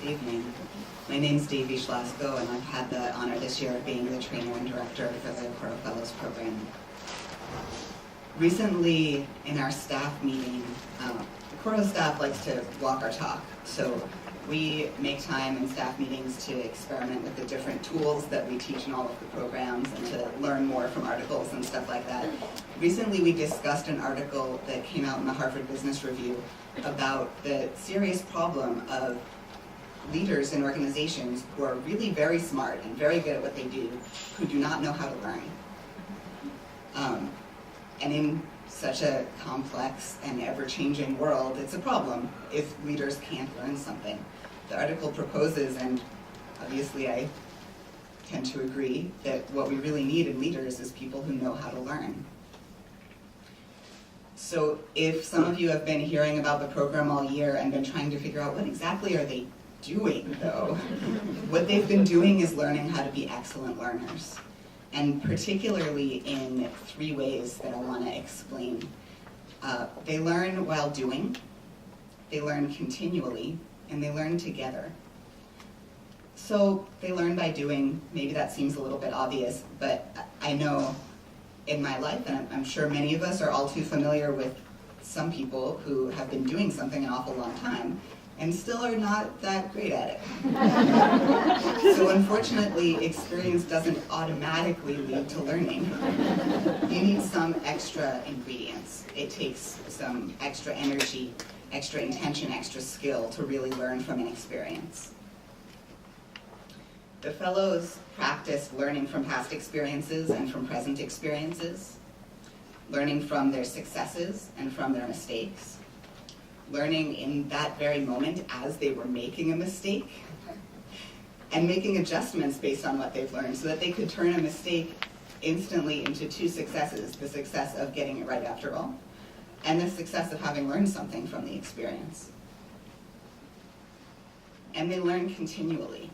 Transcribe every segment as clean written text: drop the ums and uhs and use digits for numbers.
Good evening. My name is Davey, Shlasko, and I've had the honor this year of being the trainer and director for the Coro Fellows program. Recently, in our staff meeting, the Coro staff likes to walk our talk, so we make time in staff meetings to experiment with the different tools that we teach in all of the programs and to learn more from articles and stuff like that. Recently, we discussed an article that came out in the Harvard Business Review about the serious problem of leaders in organizations who are really very smart and very good at what they do, who do not know how to learn. And in such a complex and ever-changing world, it's a problem if leaders can't learn something. The article proposes, and obviously I tend to agree, that what we really need in leaders is people who know how to learn. So if some of you have been hearing about the program all year and been trying to figure out what exactly are they doing, though, what they've been doing is learning how to be excellent learners. And particularly in 3 ways that I want to explain. They learn while doing, they learn continually, and they learn together. So they learn by doing. Maybe that seems a little bit obvious, but I know in my life, and I'm sure many of us are all too familiar with some people who have been doing something an awful long time and still are not that great at it. So unfortunately, experience doesn't automatically lead to learning. You need some extra ingredients. It takes some extra energy, extra intention, extra skill to really learn from an experience. The fellows practice learning from past experiences and from present experiences, learning from their successes and from their mistakes, learning in that very moment as they were making a mistake, and making adjustments based on what they've learned so that they could turn a mistake instantly into 2 successes, the success of getting it right after all, and the success of having learned something from the experience. And they learn continually.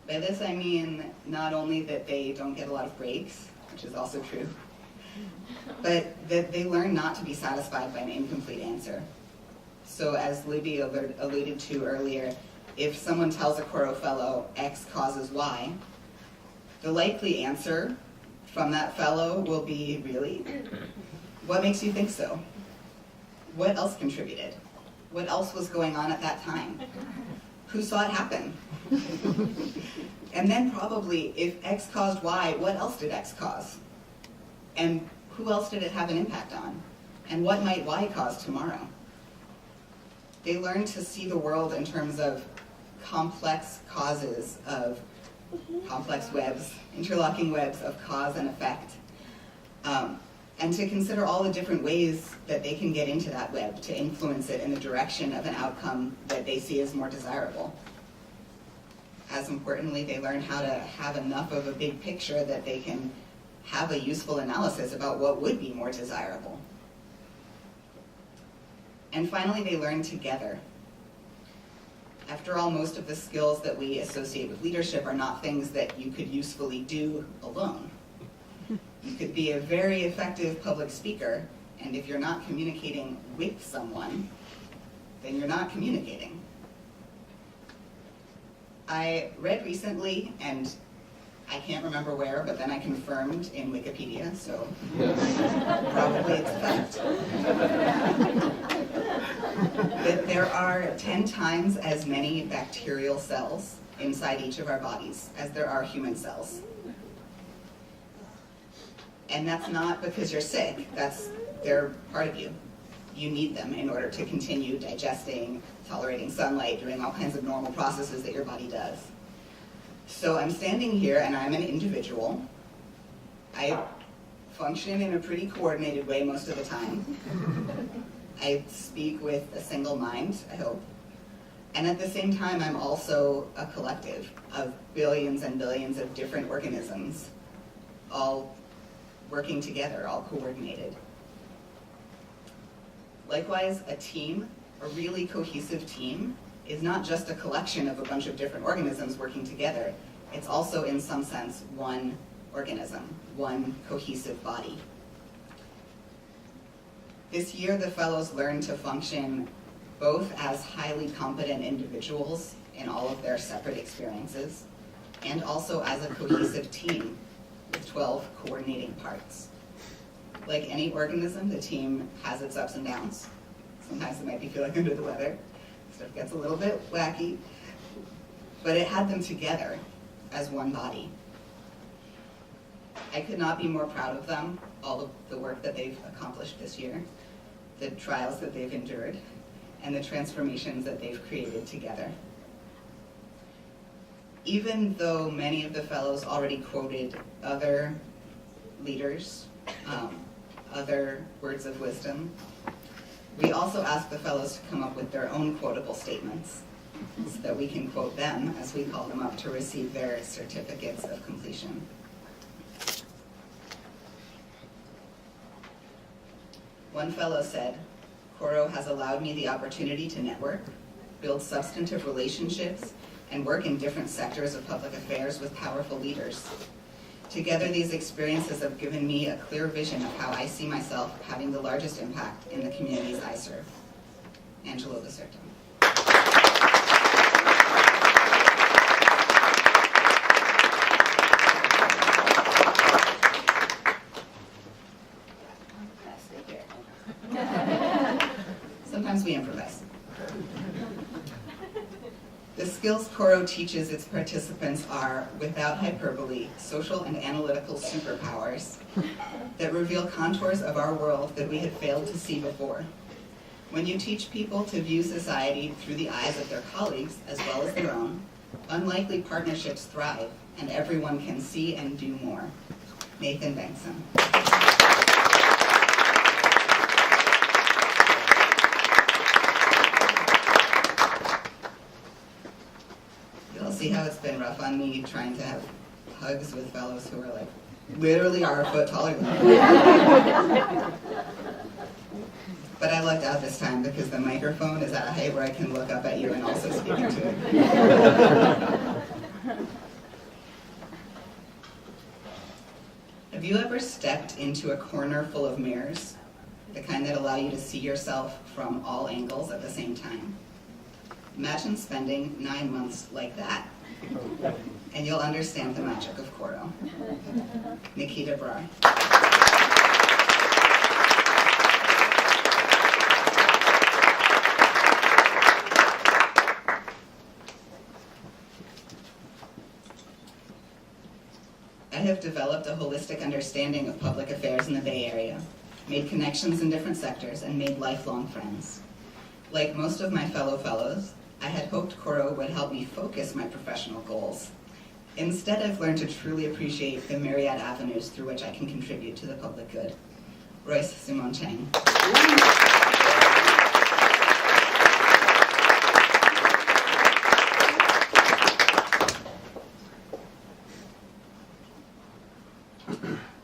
By this I mean not only that they don't get a lot of breaks, which is also true, but that they learn not to be satisfied by an incomplete answer. So as Libby alluded to earlier, if someone tells a Coro fellow X causes Y, the likely answer from that fellow will be, really? What makes you think so? What else contributed? What else was going on at that time? Who saw it happen? And then probably, if X caused Y, what else did X cause? And who else did it have an impact on? And what might Y cause tomorrow? They learn to see the world in terms of complex causes of complex webs, interlocking webs of cause and effect, and to consider all the different ways that they can get into that web to influence it in the direction of an outcome that they see as more desirable. As importantly, they learn how to have enough of a big picture that they can have a useful analysis about what would be more desirable. And finally, they learn together. After all, most of the skills that we associate with leadership are not things that you could usefully do alone. You could be a very effective public speaker, and if you're not communicating with someone, then you're not communicating. I read recently, and I can't remember where, but then I confirmed in Wikipedia, so probably it's a fact, that there are 10 times as many bacterial cells inside each of our bodies as there are human cells. And that's not because you're sick, they're part of you. You need them in order to continue digesting, tolerating sunlight, doing all kinds of normal processes that your body does. So I'm standing here and I'm an individual. I function in a pretty coordinated way most of the time. I speak with a single mind, I hope. And at the same time, I'm also a collective of billions and billions of different organisms, all working together, all coordinated. Likewise, a team, a really cohesive team, is not just a collection of a bunch of different organisms working together. It's also, in some sense, one organism, one cohesive body. This year, the fellows learned to function both as highly competent individuals in all of their separate experiences, and also as a cohesive team with 12 coordinating parts. Like any organism, the team has its ups and downs. Sometimes it might be feeling under the weather. Stuff gets a little bit wacky. But it had them together as one body. I could not be more proud of them, all of the work that they've accomplished this year, the trials that they've endured, and the transformations that they've created together. Even though many of the fellows already quoted other leaders, other words of wisdom, we also asked the fellows to come up with their own quotable statements so that we can quote them as we call them up to receive their certificates of completion. One fellow said, "Coro has allowed me the opportunity to network, build substantive relationships, and work in different sectors of public affairs with powerful leaders. Together, these experiences have given me a clear vision of how I see myself having the largest impact in the communities I serve." Angelo Lacerto. Sometimes we improvise. The skills Coro teaches its participants are, without hyperbole, social and analytical superpowers that reveal contours of our world that we had failed to see before. When you teach people to view society through the eyes of their colleagues as well as their own, unlikely partnerships thrive and everyone can see and do more. Nathan Bengtson. See how it's been rough on me trying to have hugs with fellows who are like literally are a foot taller than me. But I lucked out this time because the microphone is at a height where I can look up at you and also speak into it. Have you ever stepped into a corner full of mirrors? The kind that allow you to see yourself from all angles at the same time? Imagine spending 9 months like that, and you'll understand the magic of Coro. Nikita Brar. I have developed a holistic understanding of public affairs in the Bay Area, made connections in different sectors, and made lifelong friends. Like most of my fellow fellows, I had hoped Coro would help me focus my professional goals. Instead, I've learned to truly appreciate the myriad avenues through which I can contribute to the public good. Royce Simon Chang.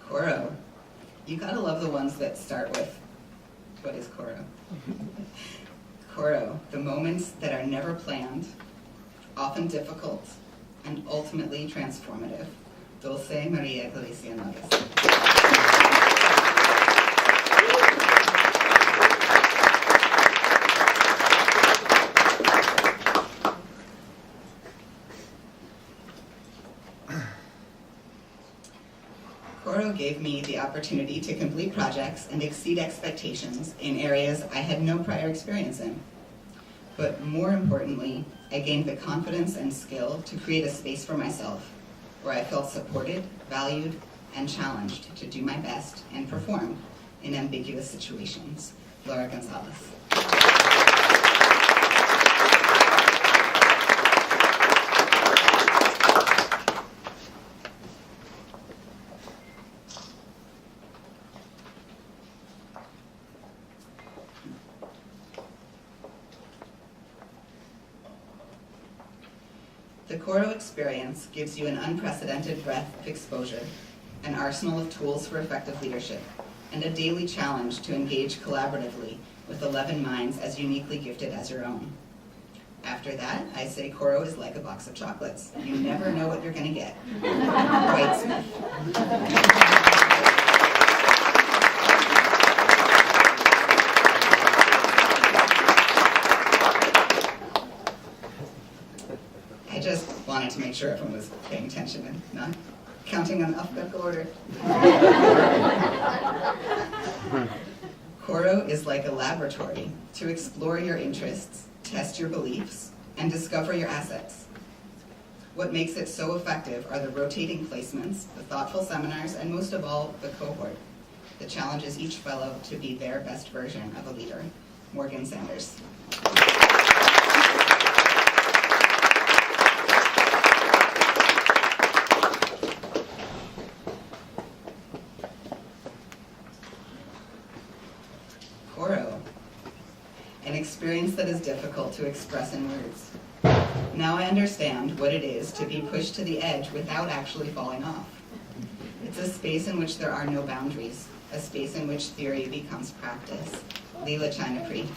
Coro. You gotta love the ones that start with, what is Coro? Coro, the moments that are never planned, often difficult, and ultimately transformative. Dulce Maria Galicia Nogues. Coro gave me the opportunity to complete projects and exceed expectations in areas I had no prior experience in. But more importantly, I gained the confidence and skill to create a space for myself where I felt supported, valued, and challenged to do my best and perform in ambiguous situations. Laura Gonzalez. The Coro experience gives you an unprecedented breadth of exposure, an arsenal of tools for effective leadership, and a daily challenge to engage collaboratively with 11 minds as uniquely gifted as your own. After that, I say Coro is like a box of chocolates. You never know what you're going to get. White Smith. I just wanted to make sure everyone was paying attention and not counting in alphabetical order. Coro is like a laboratory to explore your interests, test your beliefs, and discover your assets. What makes it so effective are the rotating placements, the thoughtful seminars, and most of all, the cohort that challenges each fellow to be their best version of a leader. Morgan Sanders. Coro, an experience that is difficult to express in words. Now I understand what it is to be pushed to the edge without actually falling off. It's a space in which there are no boundaries, a space in which theory becomes practice. Leela Chinapri.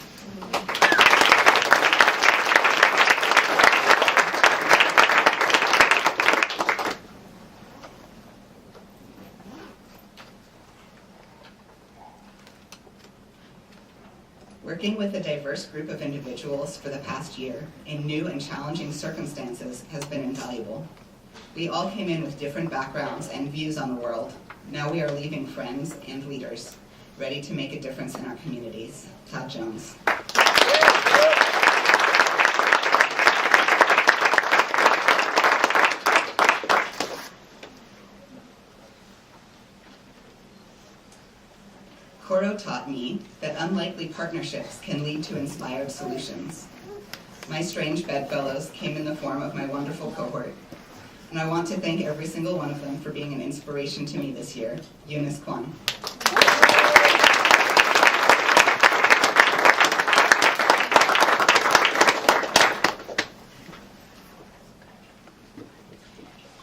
Working with a diverse group of individuals for the past year in new and challenging circumstances has been invaluable. We all came in with different backgrounds and views on the world. Now we are leaving friends and leaders, ready to make a difference in our communities. Todd Jones. Coro taught me that unlikely partnerships can lead to inspired solutions. My strange bedfellows came in the form of my wonderful cohort, and I want to thank every single one of them for being an inspiration to me this year. Eunice Kwan.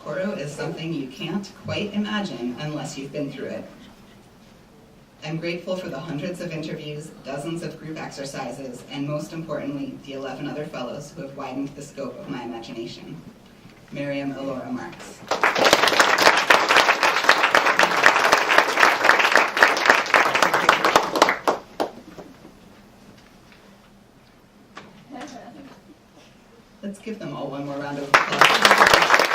Coro is something you can't quite imagine unless you've been through it. I'm grateful for the hundreds of interviews, dozens of group exercises, and most importantly, the 11 other fellows who have widened the scope of my imagination. Miriam Elora Marks. Let's give them all one more round of applause.